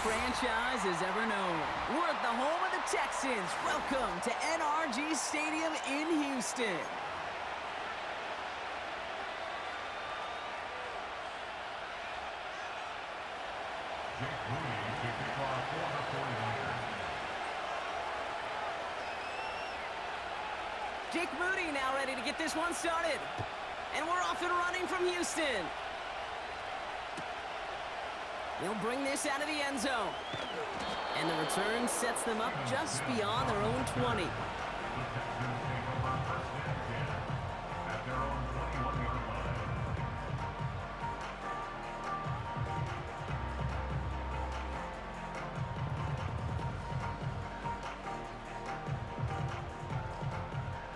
franchise has ever known. We're at the home of the Texans. Welcome to NRG Stadium in Houston. Jake Moody now ready to get this one started. And we're off and running from Houston. They'll bring this out of the end zone. And the return sets them up just beyond their own 20.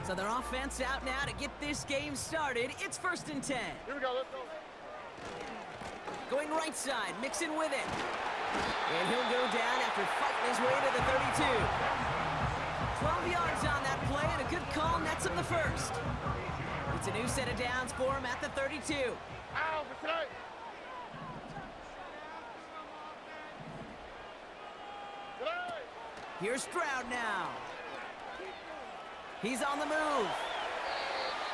So their offense out now to get this game started. It's 1st and 10. Here we go, let's go. Going right side, mixing with it. And he'll go down after fighting his way to the 32. 12 yards on that play, and a good call nets him the first. It's a new set of downs for him at the 32. Ow, for today. Here's Stroud now. He's on the move.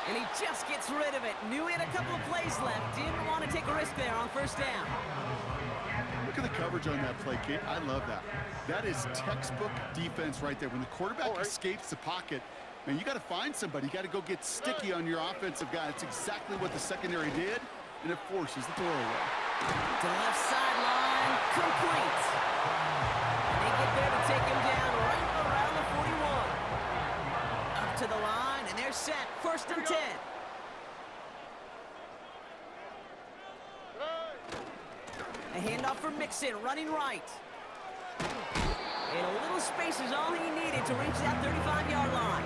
And he just gets rid of it. Knew he had a couple of plays left. Didn't want to take a risk there on 1st down. Look at the coverage on that play, Kate. I love that. That is textbook defense right there. When the quarterback escapes the pocket, man, you got to find somebody. You got to go get sticky on your offensive guy. That's exactly what the secondary did, and it forces the throwaway. To the left sideline, complete. And they get there to take him down right around the 41. Up to the line, and they're set. 1st and 10. A handoff for Mixon, running right. And a little space is all he needed to reach that 35-yard line.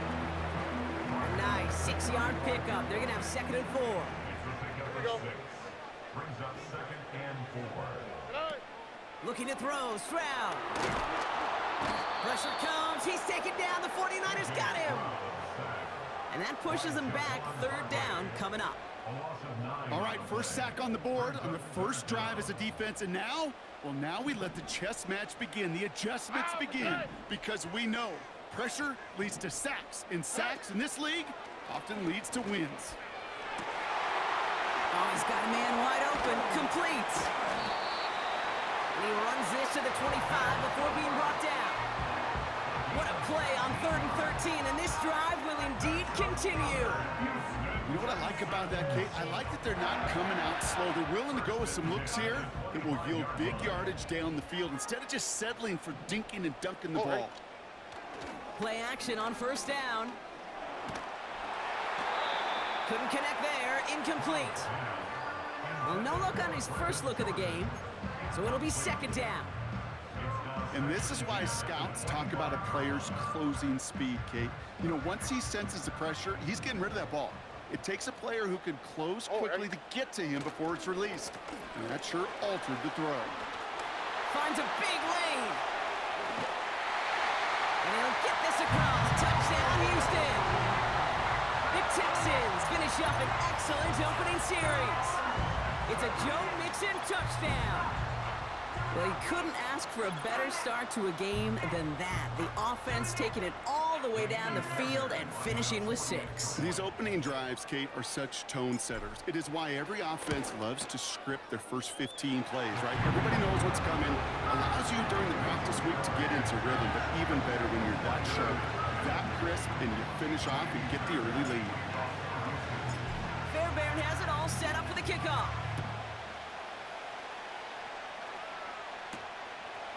A nice 6-yard pickup. They're going to have 2nd and 4. Brings up 2nd and 4. Looking to throw, Stroud. Pressure comes, he's taken down, the 49ers got him. And that pushes them back, 3rd down coming up. All right, first sack on the board on the first drive as a defense, and now, well, now we let the chess match begin, the adjustments begin, because we know pressure leads to sacks, and sacks in this league often leads to wins. Oh, he's got a man wide open, complete. And he runs this to the 25 before being brought down. What a play on 3rd and 13, and this drive will indeed continue. You know what I like about that, Kate? I like that they're not coming out slow. They're willing to go with some looks here that will yield big yardage down the field instead of just settling for dinking and dunking the ball. Play action on 1st down. Couldn't connect there, incomplete. Well, no look on his first look of the game, so it'll be 2nd down. And this is why scouts talk about a player's closing speed, Kate. You know, once he senses the pressure, he's getting rid of that ball. It takes a player who can close quickly to get to him before it's released. And that sure altered the throw. Finds a big lane. And he'll get this across. Touchdown, Houston. The Texans finish up an excellent opening series. It's a Joe Mixon touchdown. Well, he couldn't ask for a better start to a game than that. The offense taking it all the way down the field and finishing with 6. These opening drives, Kate, are such tone setters. It is why every offense loves to script their first 15 plays, right? Everybody knows what's coming. Allows you during the practice week to get into rhythm, but even better when you're that sharp, that crisp, and you finish off and get the early lead. Fairbairn has it all set up for the kickoff.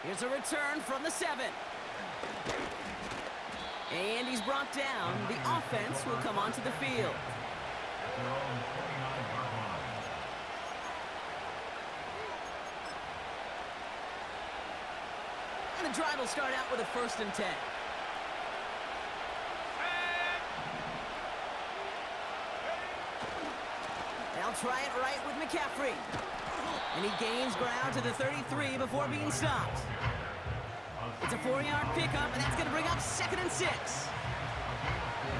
Here's a return from the 7. And he's brought down. The offense will come onto the field. And the drive will start out with a 1st and 10. They'll try it right with McCaffrey. And he gains ground to the 33 before being stopped. It's a 4-yard pickup, and that's going to bring up 2nd and 6.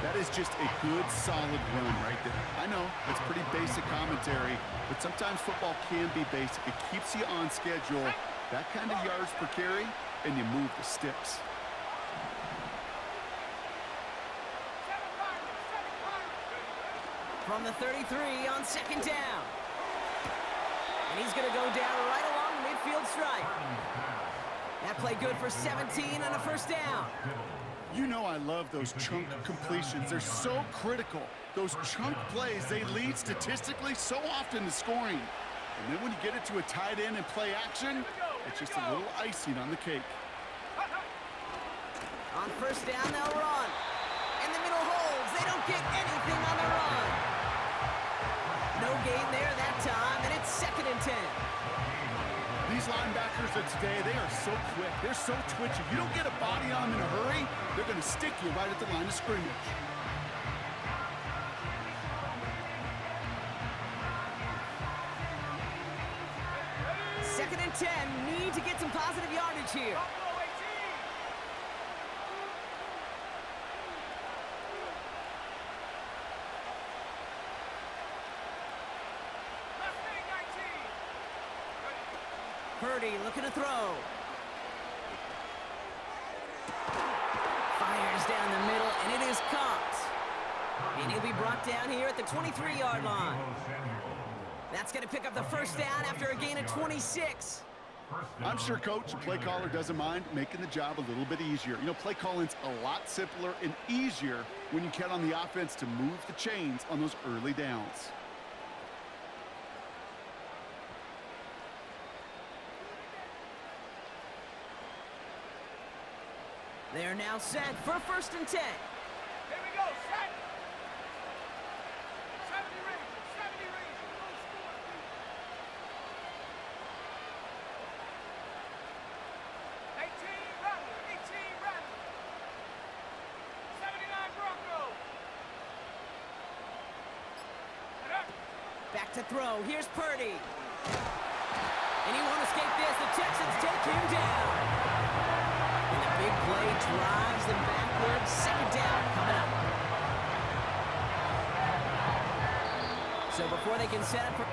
That is just a good, solid run right there. I know, it's pretty basic commentary, but sometimes football can be basic. It keeps you on schedule, That kind of yards per carry, and you move the sticks. From the 33 on second down. And he's going to go down right along the midfield stripe. That play good for 17 and a first down. You know I love those chunk completions. They're so critical. Those chunk plays, they lead statistically so often to scoring. And then when you get it to a tight end and play action, it's just a little icing on the cake. On first down, they'll run. In the middle holds. They don't get anything on the run. No gain there that time, and it's 2nd and 10. These linebackers of today, they are so quick. They're so twitchy. You don't get a body on them in a hurry, they're going to stick you right at the line of scrimmage. Second and 10. Need to get some positive yardage here. Purdy looking to throw. Fires down the middle, and it is caught. And he'll be brought down here at the 23-yard line. That's going to pick up the first down after a gain of 26. I'm sure coach and play caller doesn't mind making the job a little bit easier. You know, play calling's a lot simpler and easier when you count on the offense to move the chains on those early downs. They're now set for 1st and 10. Here we go, set. 70 Rangers, 70 Rangers. No score, please. 18 Rattler, 18 Rattler. 79 Broncos. Back to throw. Here's Purdy. And he won't escape this. The Texans take him down. And the big play drives them backwards. 2nd down coming up. So before they can set up for...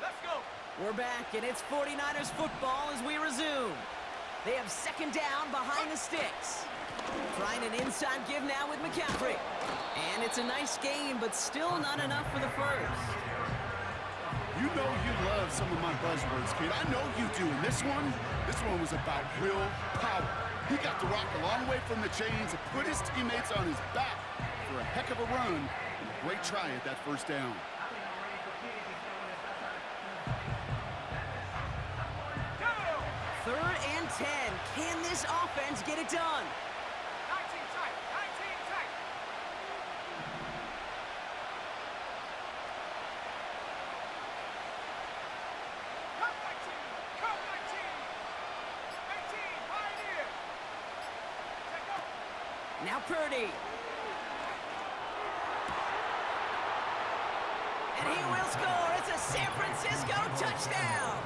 Let's go. We're back, and it's 49ers football as we resume. They have 2nd down behind the sticks. Trying an inside give now with McCaffrey. And it's a nice game, but still not enough for the first. You know you love some of my buzzwords, kid. I know you do. And this one was about real power. He got the rock a long way from the chains and put his teammates on his back for a heck of a run and a great try at that first down. 3rd and 10. Can this offense get it done? 19 tight, 19 tight. Come 19, come 19. 18, Pioneer. Take go. Now Purdy. And he will score. It's a San Francisco touchdown.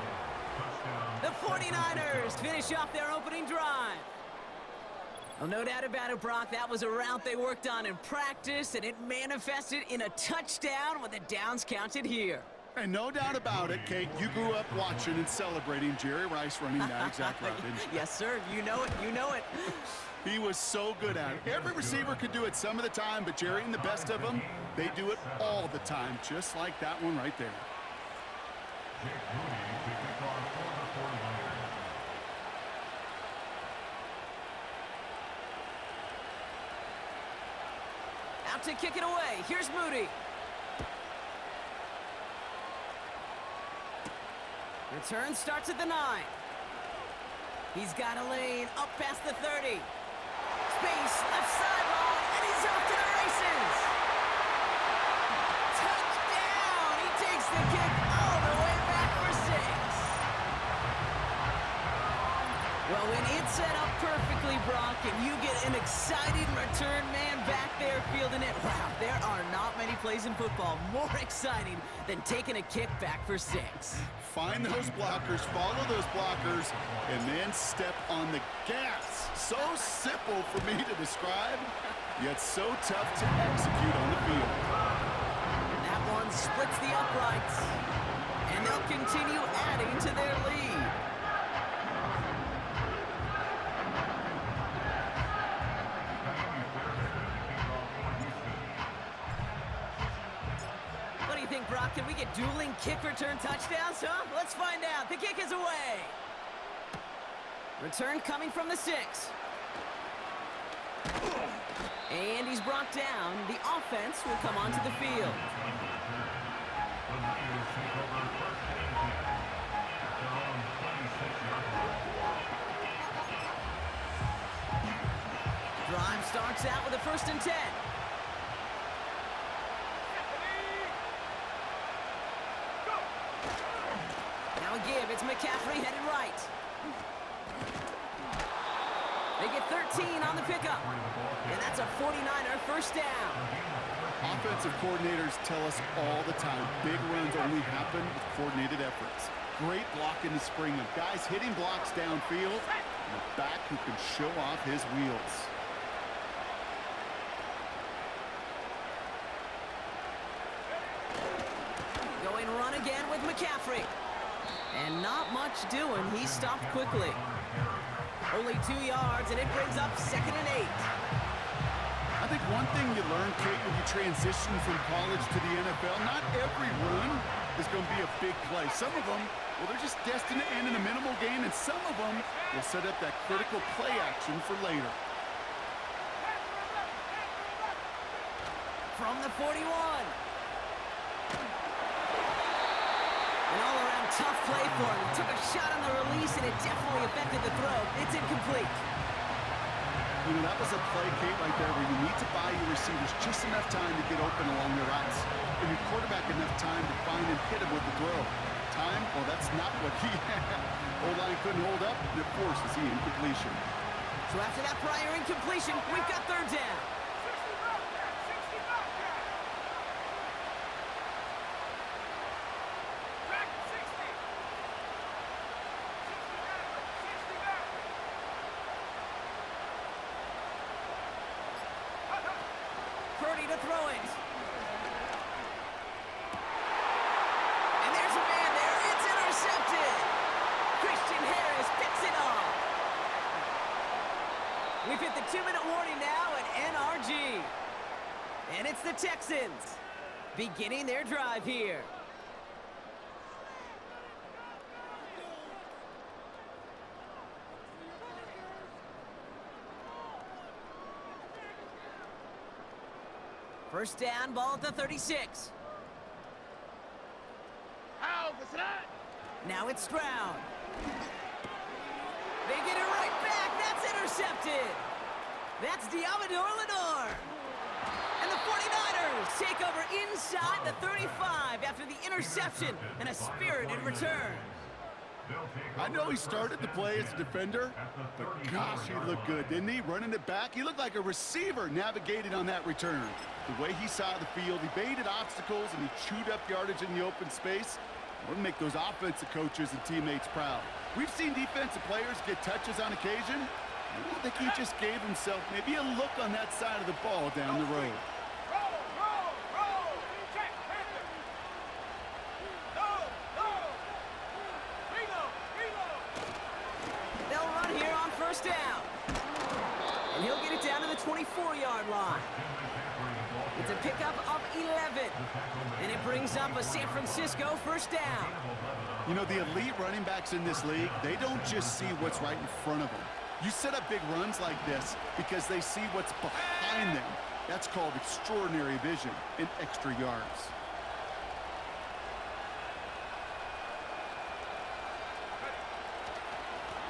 The 49ers finish off their opening drive. Well, no doubt about it, Brock. That was a route they worked on in practice, and it manifested in a touchdown with the downs counted here. And no doubt about it, Kate, you grew up watching and celebrating Jerry Rice running that exact route, didn't you? Yes, sir. You know it. You know it. He was so good at it. Every receiver could do it some of the time, but Jerry and the best of them, they do it all the time, just like that one right there. Out to kick it away. Here's Moody. Return starts at the 9. He's got a lane up past the 30. Space, left sideline, and he's off to the races. Touchdown! He takes the kick all the way back for 6. Well, when it's set up perfectly, Exactly, Brock, and you get an exciting return man back there fielding it. Wow, there are not many plays in football more exciting than taking a kick back for 6. Find those blockers, follow those blockers, and then step on the gas. So simple for me to describe, yet so tough to execute on the field. That one splits the uprights, and they'll continue adding to their lead. What do you think, Brock? Can we get dueling kick return touchdowns, huh? Let's find out. The kick is away. Return coming from the 6. And he's brought down. The offense will come onto the field. Drive starts out with a 1st and 10. Now a give. It's McCaffrey headed right. They get 13 on the pickup. And that's a 49er first down. Offensive coordinators tell us all the time, big runs only happen with coordinated efforts. Great block in the spring of guys hitting blocks downfield, and a back who can show off his wheels. Going run again with McCaffrey. And not much doing. He stopped quickly. Only 2 yards, and it brings up 2nd and 8. I think one thing you learn, Kate, when you transition from college to the NFL, not every run is going to be a big play. Some of them, well, they're just destined to end in a minimal gain, and some of them will set up that critical play action for later. From the 41. An all-around tough play for him. He took a shot on the release, and it definitely affected the throw. It's incomplete. You know, that was a play, Kate, right there where you need to buy your receivers just enough time to get open along their routes. And your quarterback enough time to find and hit him with the throw. Time? Well, that's not what he had. O-line couldn't hold up, and it forces the incompletion. So after that prior incompletion, we've got 3rd down. Purdy to throw it. And there's a man there. It's intercepted. Christian Harris picks it off. We've hit the 2-minute warning now at NRG. And it's the Texans beginning their drive here. First down, ball at the 36. Now it's Stroud. They get it right back. That's intercepted. That's Diamador Lenore. And the 49ers take over inside the 35 after the interception and a spirited return. I know he started the play as a defender, but gosh, he looked good, didn't he? Running it back, he looked like a receiver navigating on that return. The way he saw the field, he baited obstacles, and he chewed up yardage in the open space. We'll make those offensive coaches and teammates proud. We've seen defensive players get touches on occasion. I think he just gave himself maybe a look on that side of the ball down the road. They'll run here on first down. And he'll get it down to the 24-yard line. It's a pickup of 11. And it brings up a San Francisco first down. You know, the elite running backs in this league, they don't just see what's right in front of them. You set up big runs like this because they see what's behind them. That's called extraordinary vision and extra yards.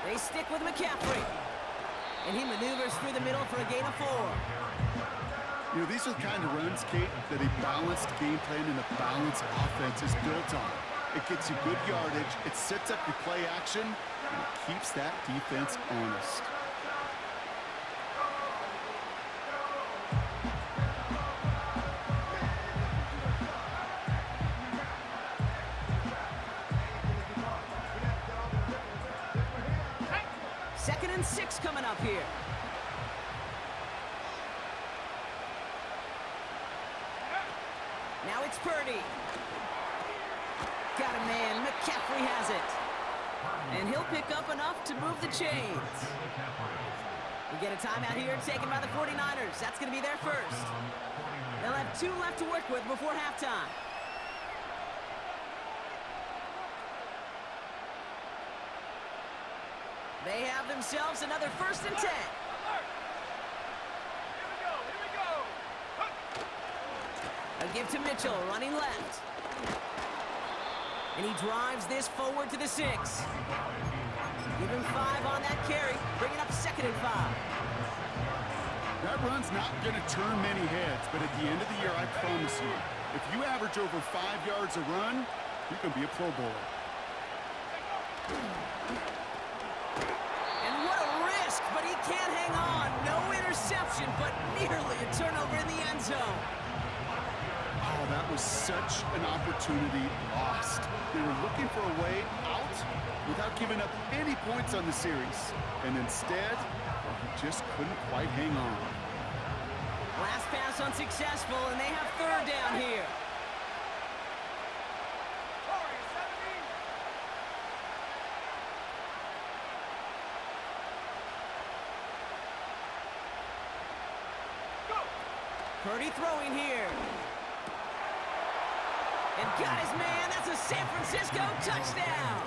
They stick with McCaffrey. And he maneuvers through the middle for a gain of 4. You know, these are the kind of runs, Kate, that a balanced game plan and a balanced offense is built on. It gets you good yardage, it sets up your play action, and it keeps that defense honest. kickoff's coming up here. Now it's Purdy. Got a man. McCaffrey has it. And he'll pick up enough to move the chains. We get a timeout here taken by the 49ers. That's going to be their first. They'll have 2 left to work with before halftime. They have themselves another 1st and 10. Here we go. A give to Mitchell, running left. And he drives this forward to the 6. Give him 5 on that carry, bringing up 2nd and 5. That run's not going to turn many heads, but at the end of the year, I promise you, if you average over 5 yards a run, you're going to be a Pro Bowler. And what a risk, but he can't hang on. No interception, but nearly a turnover in the end zone. Oh, that was such an opportunity lost. They were looking for a way out without giving up any points on the series. And instead, well, he just couldn't quite hang on. Last pass unsuccessful, and they have 3rd down here. Purdy throwing here. And got his man. That's a San Francisco touchdown.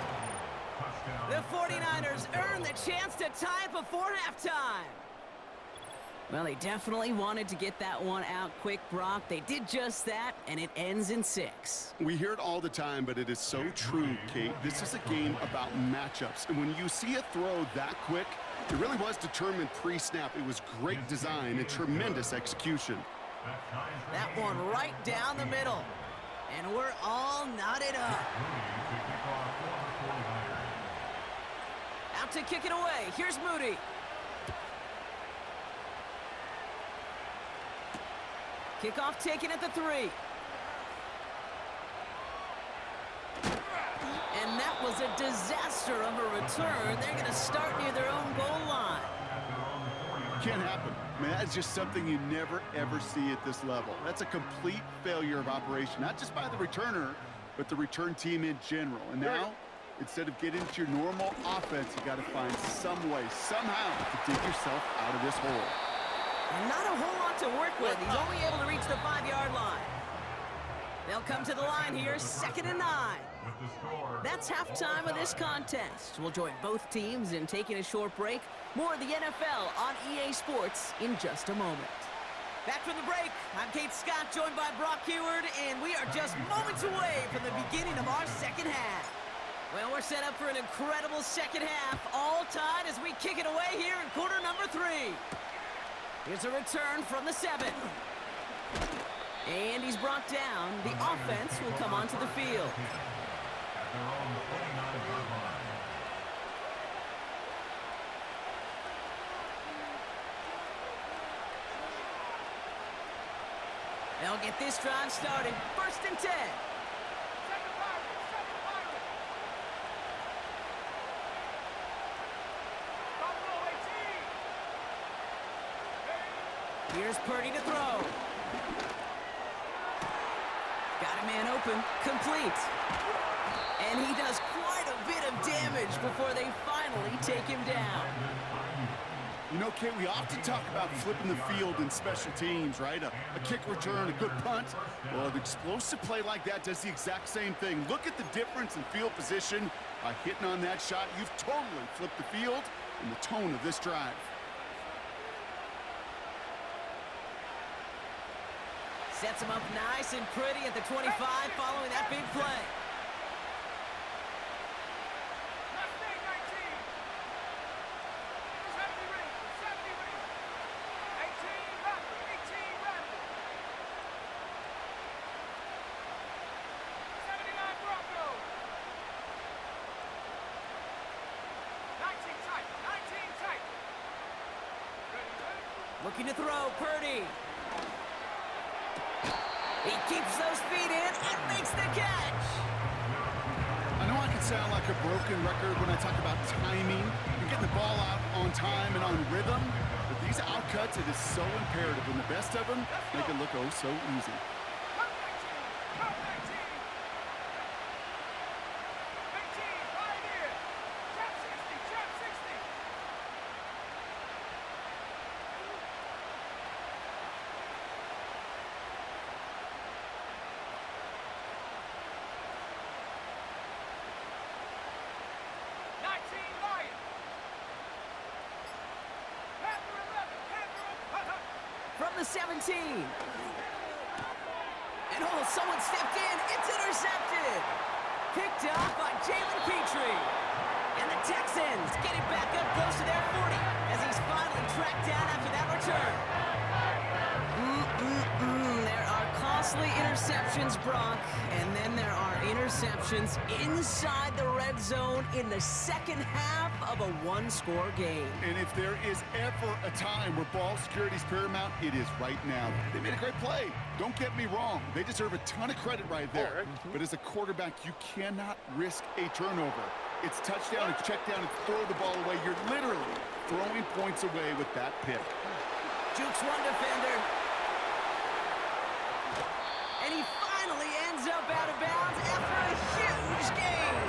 The 49ers earn the chance to tie it before halftime. Well, they definitely wanted to get that one out quick, Brock. They did just that, and it ends in 6. We hear it all the time, but it is so true, Kate. This is a game about matchups. And when you see a throw that quick, it really was determined pre-snap. It was great design and tremendous execution. That one right down the middle. And we're all knotted up. Out to kick it away. Here's Moody. Kickoff taken at the 3. And that was a disaster of a return. They're going to start near their own goal line. Can't happen. I mean, that's just something you never, ever see at this level. That's a complete failure of operation, not just by the returner, but the return team in general. And now, instead of getting to your normal offense, you got to find some way, somehow, to dig yourself out of this hole. And not a whole lot to work with. He's only able to reach the 5-yard line. They'll come to the line here, 2nd and 9. That's halftime of this contest. We'll join both teams in taking a short break. More of the NFL on EA Sports in just a moment. Back from the break, I'm Kate Scott, joined by Brock Heward, and we are just moments away from the beginning of our second half. Well, we're set up for an incredible second half, all tied as we kick it away here in quarter number 3. Here's a return from the 7. And he's brought down. The offense will come onto the field. They'll get this drive started. 1st and 10. Here's Purdy to throw. Got a man open. Complete. And he does quite a bit of damage before they finally take him down. You know, Kate, we often talk about flipping the field in special teams, right? A kick return, a good punt. Well, an explosive play like that does the exact same thing. Look at the difference in field position. By hitting on that shot, you've totally flipped the field and the tone of this drive. Sets him up nice and pretty at the 25 following that big play. Looking to throw, Purdy. He keeps those feet in and makes the catch. I know I can might sound like a broken record when I talk about timing and getting the ball out on time and on rhythm, but these outcuts, it is so imperative, and the best of them make it look oh so easy. Come 19. Come 19. 18, right here. Trap 60. Trap 60. From the 17. And oh, someone stepped in. It's intercepted. Picked off by Jalen Petrie. And the Texans get it back up close to their 40 as he's finally tracked down after that return. There are costly interceptions, Brock, and then there are interceptions inside the red zone in the second half of a one-score game. And if there is ever a time where ball security is paramount, it is right now. They made a great play. Don't get me wrong. They deserve a ton of credit right there. But as a quarterback, you cannot risk a turnover. It's touchdown, it's check down, it's throw the ball away. You're literally throwing points away with that pick. Jukes one defender. And he finally ends up out of bounds after a huge gain.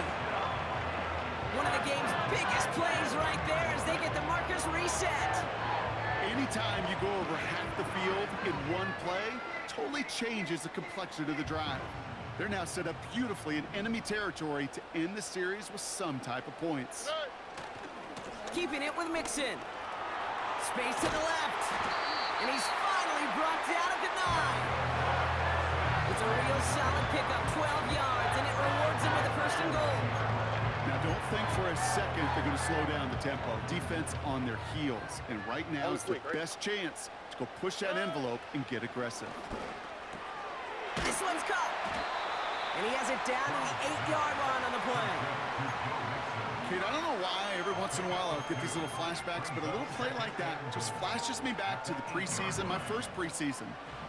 One of the game's biggest plays right there as they get the markers reset. Anytime you go over half the field in one play, totally changes the complexion of the drive. They're now set up beautifully in enemy territory to end the series with some type of points. Keeping it with Mixon. Space to the left. And he's finally brought down at the 9. It's a real solid pickup, 12 yards, and it rewards him with a first and goal. Now, don't think for a second they're going to slow down the tempo. Defense on their heels. And right now is the best chance to go push that envelope and get aggressive. This one's caught. And he has it down to the 8-yard line on the play. Kate, I don't know why every once in a while I'll get these little flashbacks, but a little play like that just flashes me back to the preseason, my first preseason.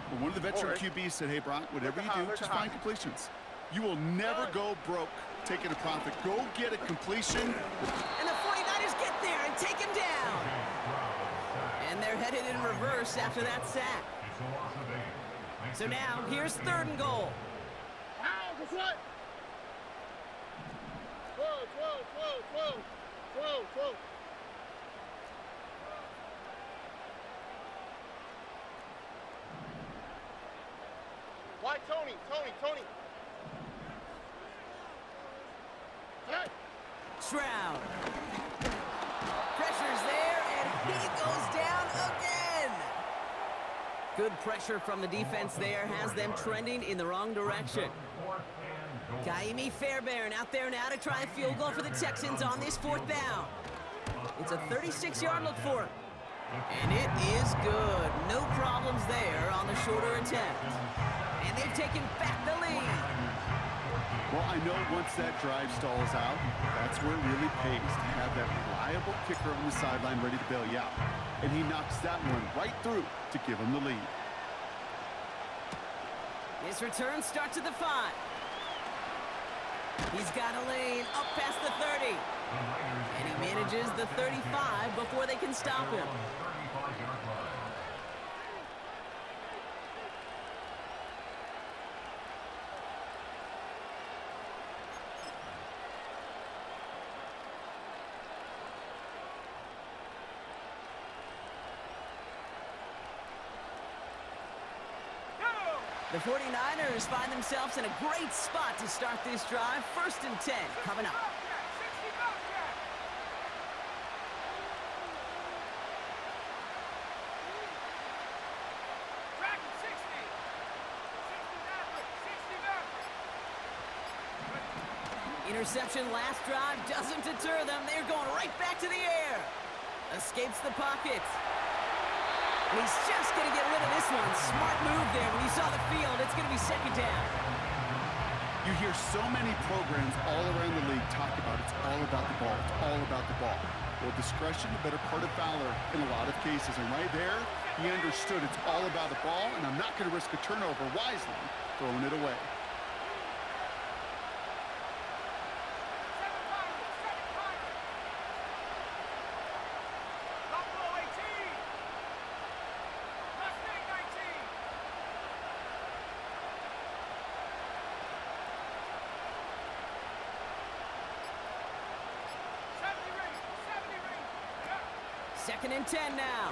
When one of the veteran QBs said, hey, Brock, whatever you do, just find completions. You will never go broke taking a profit. Go get a completion. And the 49ers get there and take him down. And they're headed in reverse after that sack. So now, here's third and goal. Why Tony? Stroud. Pressure's there, and he goes down again. Good pressure from the defense there has them trending in the wrong direction. Kaimi Fairbairn out there now to try a field goal for the Texans on this fourth down. It's a 36-yard look for him. And it is good. No problems there on the shorter attempt. And they've taken back the lead. Well, I know once that drive stalls out, that's where it really pays to have that reliable kicker on the sideline ready to bail you out. And he knocks that one right through to give him the lead. His return starts at the 5. He's got a lane up past the 30. And he manages the 35 before they can stop him. The 49ers find themselves in a great spot to start this drive. 1st and 10 coming up. 60 Bobcat. Track 60. 60 Maverick. Interception last drive doesn't deter them. They're going right back to the air. Escapes the pocket. And he's just going to get rid of this one. Smart move there. When you saw the field, it's going to be second down. You hear so many programs all around the league talk about it's all about the ball. It's all about the ball. Well, discretion, the better part of valor in a lot of cases. And right there, he understood it's all about the ball, and I'm not going to risk a turnover wisely, throwing it away. 2nd and 10 now.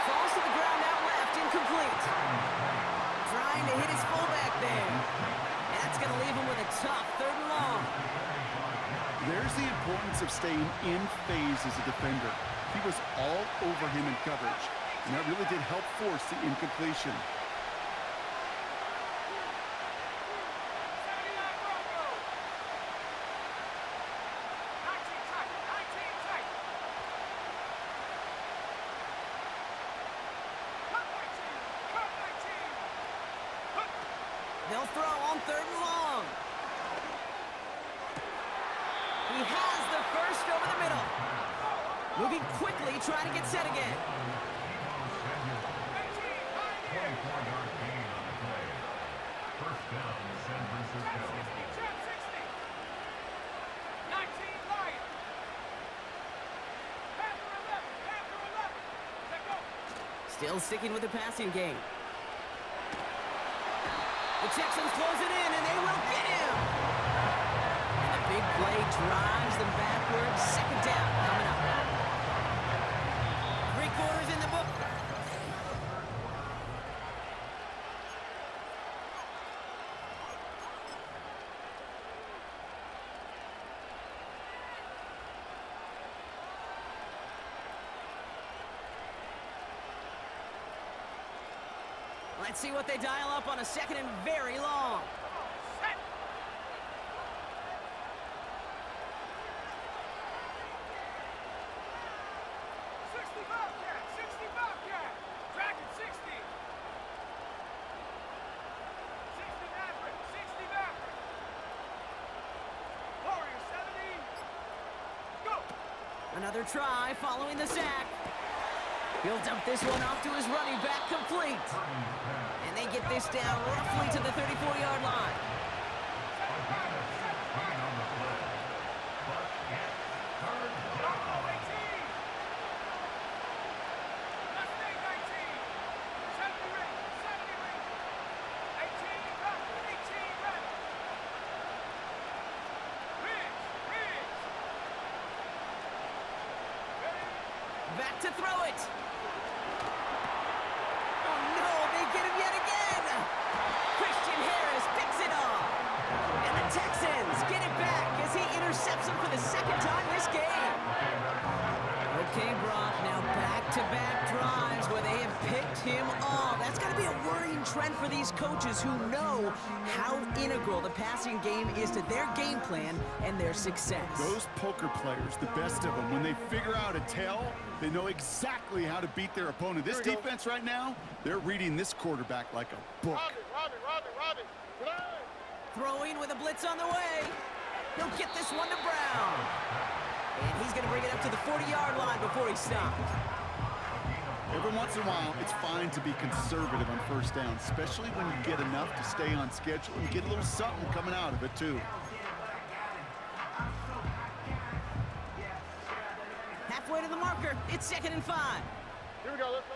Falls to the ground out left, incomplete. Trying to hit his fullback there. And that's going to leave him with a tough 3rd and long. There's the importance of staying in phase as a defender. He was all over him in coverage, and that really did help force the incompletion. They'll throw on 3rd and long. He has the first over the middle. Moving quickly, trying to get set again. 24-yard gain on the play. First down, San Francisco. Trap 60. 19 Lions. Panther 11. Panther 11. Let go. Still sticking with the passing game. The Texans close it in, and they will get him. And the big play drives them backwards. 2nd down coming up. 3 quarters in the book. Let's see what they dial up on a 2nd and very long. Set. Sixty Bobcat. 60 Bobcat. Dragon 60. 60 Maverick. 60 Maverick. Warrior 70. Go. Another try following the sack. He'll dump this one off to his running back, complete. And they get this down roughly to the 34-yard line. Back to throw it. Oh no, they get him yet again. Christian Harris picks it off. And the Texans get it back as he intercepts him for the 2nd time this game. Okay, Brock, now back-to-back drives where they have picked him off. That's got to be a worrying trend for these coaches who know how integral the passing game is to their game plan and their success. Those poker players, the best of them, when they figure out a tell, they know exactly how to beat their opponent. This defense right now, they're reading this quarterback like a book. Robbie. Throwing with a blitz on the way. He'll get this one to Brown. And he's going to bring it up to the 40-yard line before he stops. Every once in a while, it's fine to be conservative on 1st down, especially when you get enough to stay on schedule and get a little something coming out of it, too. Halfway to the marker, it's 2nd and 5. Here we go, let's go.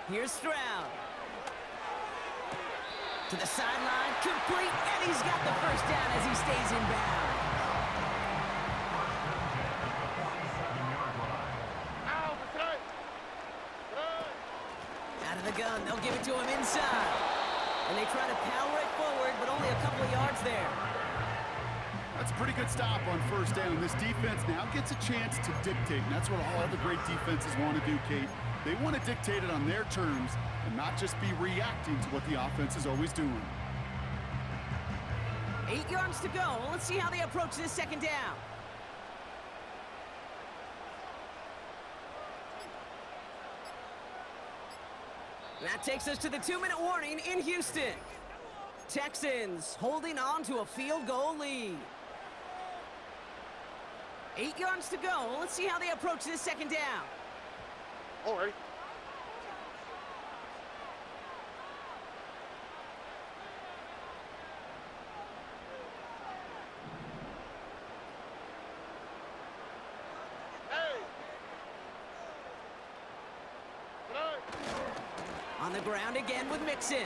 Here's Stroud. To the sideline, complete, and he's got the first down as he stays in bounds. Out of the gun, they'll give it to him inside. And they try to power it forward, but only a couple of yards there. That's a pretty good stop on 1st down. This defense now gets a chance to dictate, and that's what all the great defenses want to do, Kate. They want to dictate it on their terms and not just be reacting to what the offense is always doing. 8 yards to go. Let's see how they approach this 2nd down. That takes us to the 2-minute warning in Houston. Texans holding on to a field goal lead. 8 yards to go. Let's see how they approach this 2nd down. All right. On the ground again with Mixon.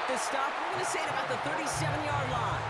this stop, we're going to say at about the 37-yard line.